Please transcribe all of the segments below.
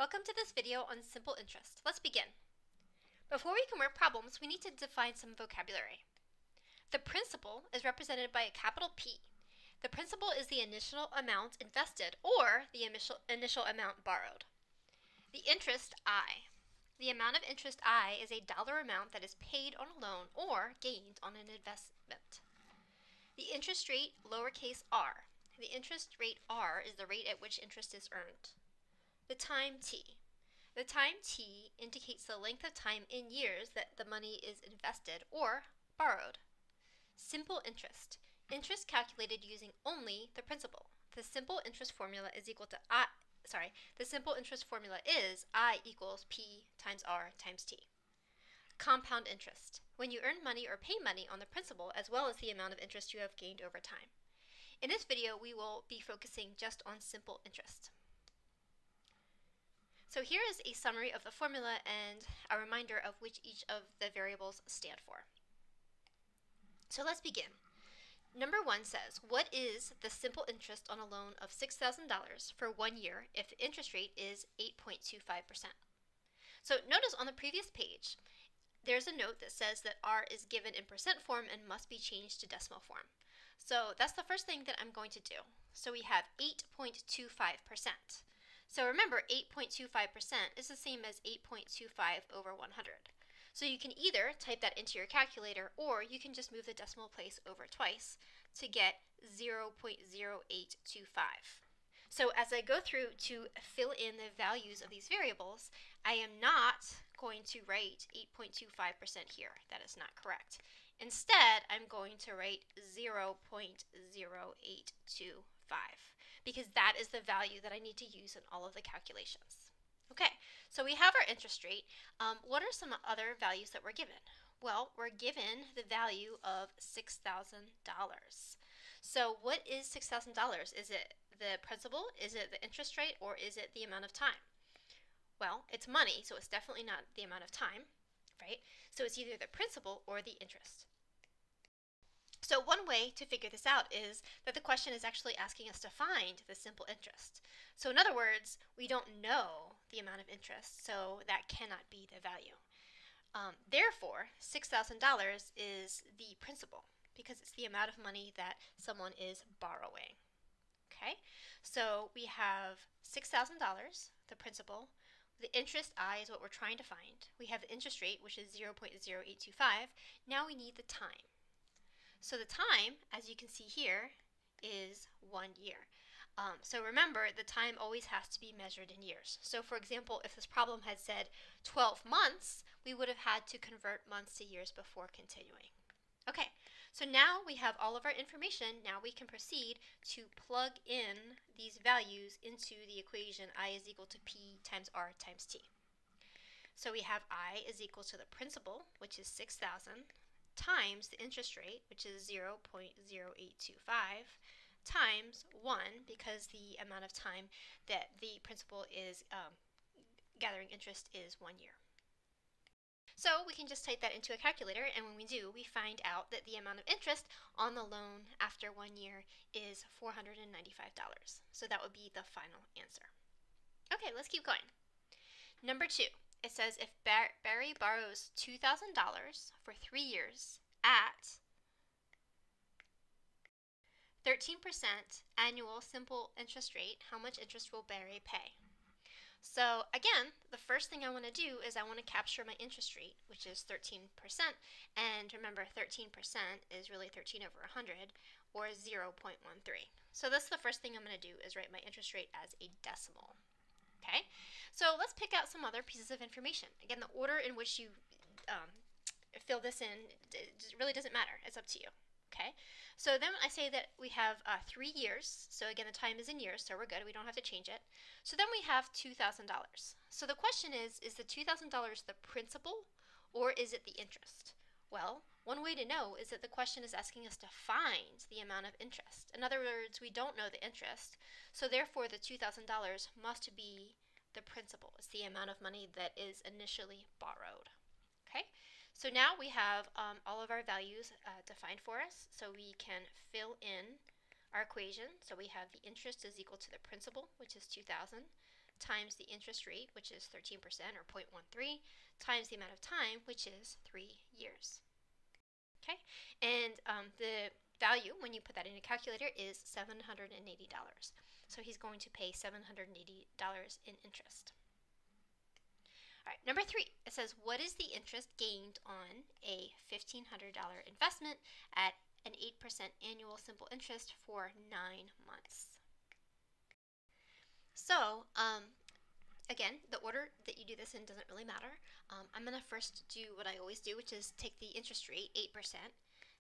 Welcome to this video on simple interest. Let's begin. Before we can work problems, we need to define some vocabulary. The principal is represented by a capital P. The principal is the initial amount invested or the initial amount borrowed. The interest I. The amount of interest I is a dollar amount that is paid on a loan or gained on an investment. The interest rate, lowercase r. The interest rate r is the rate at which interest is earned. The time t. The time t indicates the length of time in years that the money is invested or borrowed. Simple interest. Interest calculated using only the principal. The simple interest formula is equal to the simple interest formula is I equals P times R times T. Compound interest. When you earn money or pay money on the principal as well as the amount of interest you have gained over time. In this video, we will be focusing just on simple interest. So here is a summary of the formula and a reminder of which each of the variables stand for. So let's begin. Number 1 says, what is the simple interest on a loan of $6,000 for 1 year if the interest rate is 8.25%? So notice on the previous page, there's a note that says that R is given in percent form and must be changed to decimal form. So that's the first thing that I'm going to do. So we have 8.25%. So remember, 8.25% is the same as 8.25 over 100. So you can either type that into your calculator or you can just move the decimal place over twice to get 0.0825. So as I go through to fill in the values of these variables, I am not going to write 8.25% here. That is not correct. Instead, I'm going to write 0.0825 because that is the value that I need to use in all of the calculations. Okay, so we have our interest rate. What are some other values that we're given? Well, we're given the value of $6,000. So what is $6,000? Is it the principal, is it the interest rate, or is it the amount of time? Well, it's money, so it's definitely not the amount of time, right? So it's either the principal or the interest. So one way to figure this out is that the question is actually asking us to find the simple interest. So in other words, we don't know the amount of interest, so that cannot be the value. Therefore, $6,000 is the principal because it's the amount of money that someone is borrowing. Okay, so we have $6,000, the principal. The interest I is what we're trying to find. We have the interest rate, which is 0.0825. Now we need the time. So the time, as you can see here, is 1 year. So remember, the time always has to be measured in years. So for example, if this problem had said 12 months, we would have had to convert months to years before continuing. Okay, so now we have all of our information. Now we can proceed to plug in these values into the equation I is equal to P times R times T. So we have I is equal to the principal, which is 6,000, times the interest rate, which is 0.0825, times 1, because the amount of time that the principal is gathering interest is 1 year. So we can just type that into a calculator, and when we do, we find out that the amount of interest on the loan after 1 year is $495. So that would be the final answer. Okay, let's keep going. Number 2. It says if Barry borrows $2,000 for 3 years at 13% annual simple interest rate, how much interest will Barry pay? So again, the first thing I want to do is I want to capture my interest rate, which is 13%. And remember, 13% is really 13 over 100, or 0.13. So that's the first thing I'm going to do is write my interest rate as a decimal. Okay, so let's pick out some other pieces of information. Again, the order in which you fill this in it really doesn't matter. It's up to you. Okay, so then I say that we have 3 years. So again, the time is in years, so we're good. We don't have to change it. So then we have $2,000. So the question is the $2,000 the principal or is it the interest? Well, one way to know is that the question is asking us to find the amount of interest. In other words, we don't know the interest, so therefore the $2,000 must be the principal. It's the amount of money that is initially borrowed. Okay, so now we have all of our values defined for us, so we can fill in our equation. So we have the interest is equal to the principal, which is 2,000, times the interest rate, which is 13% or 0.13, times the amount of time, which is 3 years. Okay, and the value, when you put that in a calculator, is $780. So he's going to pay $780 in interest. All right, number 3, it says, what is the interest gained on a $1,500 investment at an 8% annual simple interest for 9 months? So, again, the order that you do this in doesn't really matter. I'm going to first do what I always do, which is take the interest rate, 8%.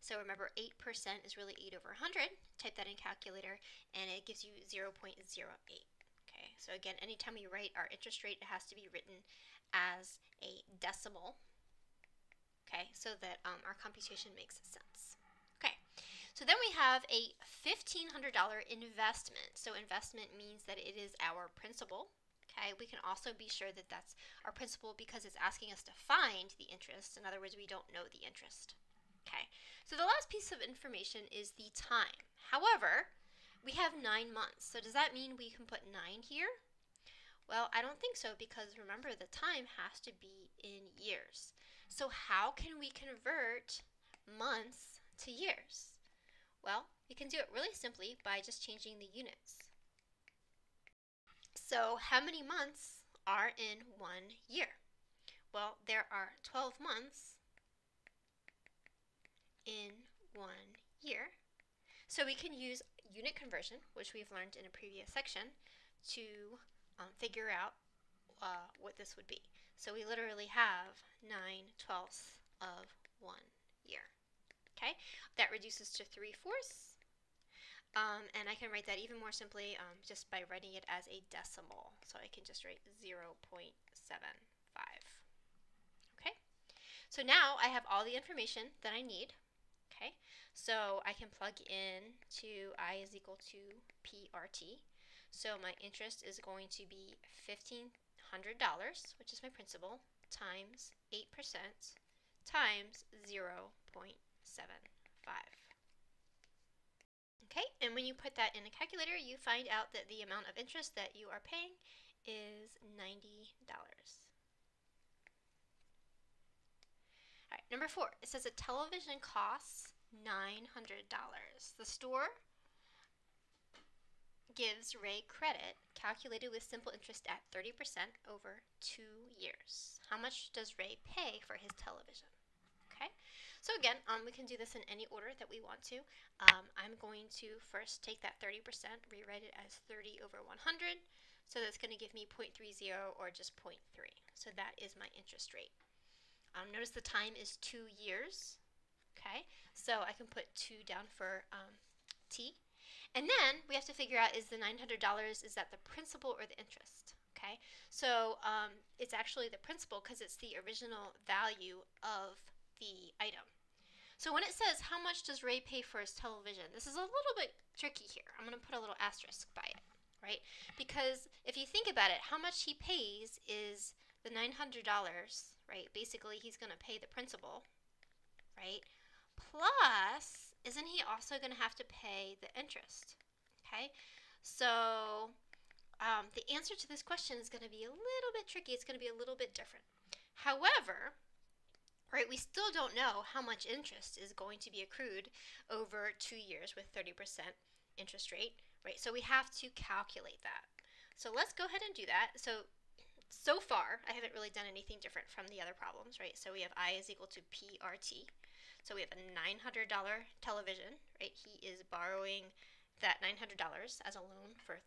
So remember, 8% is really 8 over 100. Type that in calculator, and it gives you 0.08. Okay, so again, anytime we write our interest rate, it has to be written as a decimal, okay, so that our computation makes sense. Okay, so then we have a $1,500 investment. So investment means that it is our principal. Okay, we can also be sure that that's our principal because it's asking us to find the interest. In other words, we don't know the interest. Okay, so the last piece of information is the time. However, we have 9 months. So does that mean we can put 9 here? Well, I don't think so, because remember, the time has to be in years. So how can we convert months to years? Well, we can do it really simply by just changing the units. So how many months are in 1 year? Well, there are 12 months in 1 year. So we can use unit conversion, which we've learned in a previous section, to figure out what this would be. So we literally have 9/12 of 1 year. Okay, that reduces to 3/4. And I can write that even more simply just by writing it as a decimal. So I can just write 0.75. Okay, so now I have all the information that I need. Okay, so I can plug in to I is equal to PRT. So my interest is going to be $1,500, which is my principal, times 8% times 0.75. Okay, and when you put that in a calculator, you find out that the amount of interest that you are paying is $90. All right, number 4, it says a television costs $900. The store gives Ray credit calculated with simple interest at 30% over 2 years. How much does Ray pay for his television? Okay, so again, we can do this in any order that we want to. I'm going to first take that 30%, rewrite it as 30 over 100. So that's going to give me 0.30 or just 0.3. So that is my interest rate. Notice the time is 2 years. Okay, so I can put 2 down for T. And then we have to figure out, is the $900, is that the principal or the interest? Okay, so it's actually the principal because it's the original value of the item. So when it says, how much does Ray pay for his television? This is a little bit tricky here. I'm going to put a little asterisk by it, right? Because if you think about it, how much he pays is the $900, right? Basically, he's going to pay the principal, right? Plus, isn't he also going to have to pay the interest? Okay, so the answer to this question is going to be a little bit tricky. It's going to be a little bit different. However, right, we still don't know how much interest is going to be accrued over 2 years with 30% interest rate, right? So we have to calculate that. So let's go ahead and do that. So far, I haven't really done anything different from the other problems, right? So we have I is equal to PRT. So we have a $900 television, right? He is borrowing that $900 as a loan for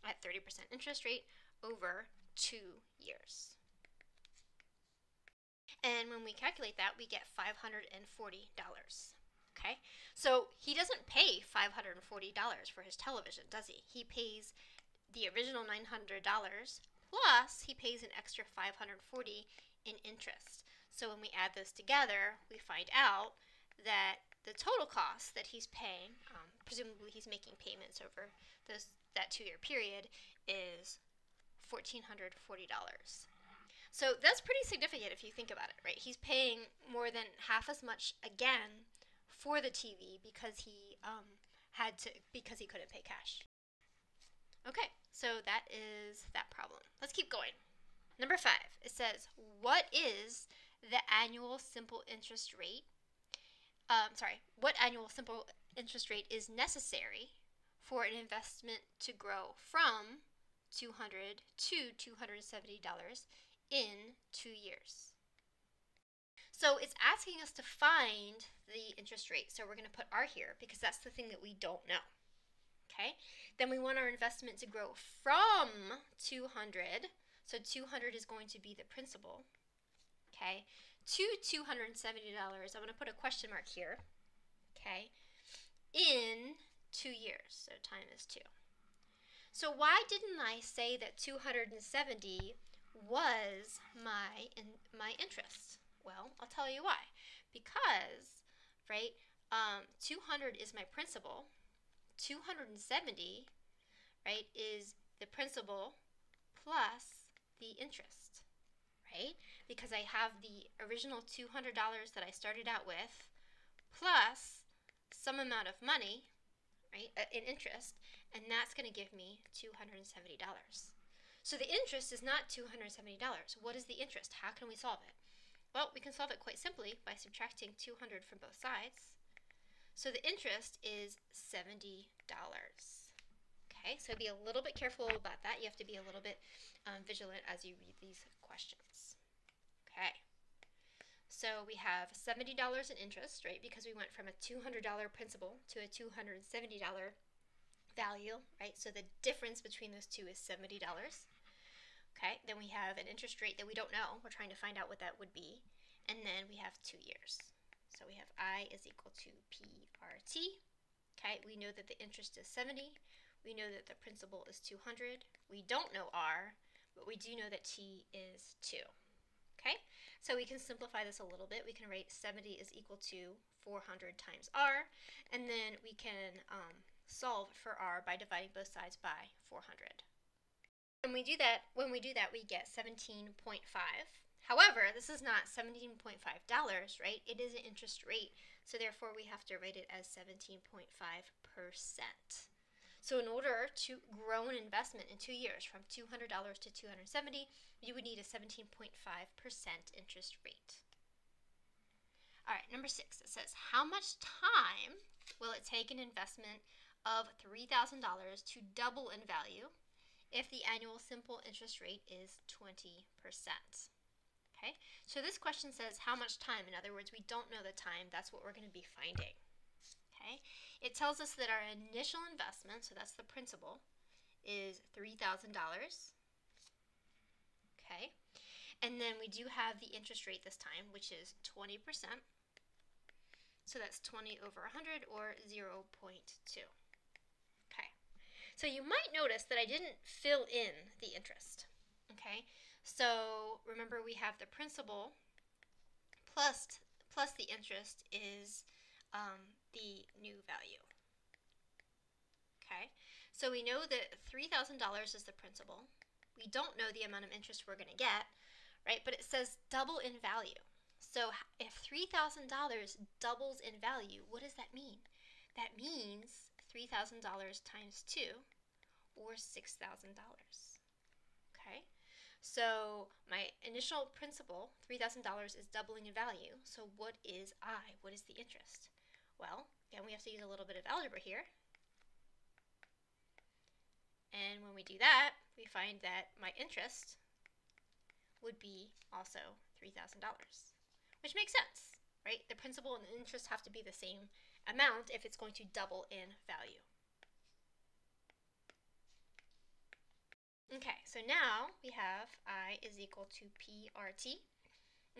at 30% interest rate over 2 years. And when we calculate that, we get $540. Okay, so he doesn't pay $540 for his television, does he? He pays the original $900 plus he pays an extra $540 in interest. So when we add those together, we find out that the total cost that he's paying, presumably he's making payments over that 2-year period, is $1,440. So that's pretty significant if you think about it, right? He's paying more than half as much again for the TV because he couldn't pay cash. Okay, so that is that problem. Let's keep going. Number 5, it says, what is the annual simple interest rate? What annual simple interest rate is necessary for an investment to grow from $200 to $270 in 2 years? So it's asking us to find the interest rate. So we're going to put R here because that's the thing that we don't know. Okay, then we want our investment to grow from 200, so 200 is going to be the principal, okay, to $270. I'm going to put a question mark here, okay, in 2 years, so time is 2. So why didn't I say that 270 was my interest? Well, I'll tell you why. Because, right, 200 is my principal. 270, right, is the principal plus the interest, right? Because I have the original $200 that I started out with plus some amount of money, right, in interest, and that's going to give me $270. So the interest is not $270. What is the interest? How can we solve it? Well, we can solve it quite simply by subtracting 200 from both sides. So the interest is $70. Okay, so be a little bit careful about that. You have to be a little bit vigilant as you read these questions. Okay, so we have $70 in interest, right, because we went from a $200 principal to a $270 value, right? So the difference between those two is $70. Okay, then we have an interest rate that we don't know. We're trying to find out what that would be. And then we have 2 years. So we have I is equal to PRT. Okay, we know that the interest is 70. We know that the principal is 200. We don't know R, but we do know that T is 2. Okay, so we can simplify this a little bit. We can write 70 is equal to 400 times R, and then we can solve for R by dividing both sides by 400. When we do that, we get 17.5. However, this is not $17.5, right? It is an interest rate, so therefore we have to write it as 17.5%. So in order to grow an investment in 2 years from $200 to $270, you would need a 17.5% interest rate. All right, number 6, it says, how much time will it take an investment of $3,000 to double in value if the annual simple interest rate is 20%? Okay, so this question says how much time. In other words, we don't know the time. That's what we're going to be finding. Okay, it tells us that our initial investment, so that's the principal, is $3,000. Okay, and then we do have the interest rate this time, which is 20%. So that's 20 over 100, or 0.2. Okay, so you might notice that I didn't fill in the interest. Okay, so remember we have the principal plus the interest is the new value. Okay, so we know that $3,000 is the principal. We don't know the amount of interest we're going to get, right? But it says double in value. So if $3,000 doubles in value, what does that mean? That means $3,000 times 2, or $6,000. Okay, so my initial principal, $3,000, is doubling in value. So what is I? What is the interest? Well, again, we have to use a little bit of algebra here. And when we do that, we find that my interest would be also $3,000, which makes sense, right? The principal and the interest have to be the same amount if it's going to double in value. Okay, so now we have I is equal to PRT.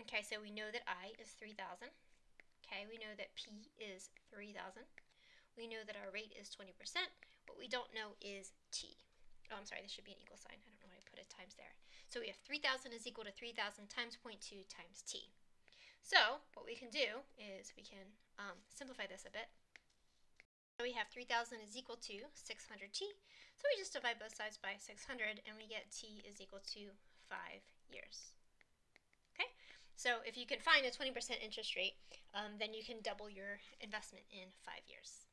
Okay, so we know that I is 3,000. Okay, we know that P is 3,000. We know that our rate is 20%. What we don't know is T. Oh, I'm sorry, this should be an equal sign. I don't know why I put a times there. So we have 3,000 is equal to 3,000 times 0.2 times T. So what we can do is we can simplify this a bit. So we have 3,000 is equal to 600T. So we just divide both sides by 600 and we get T is equal to 5 years. Okay, so if you can find a 20% interest rate, then you can double your investment in 5 years.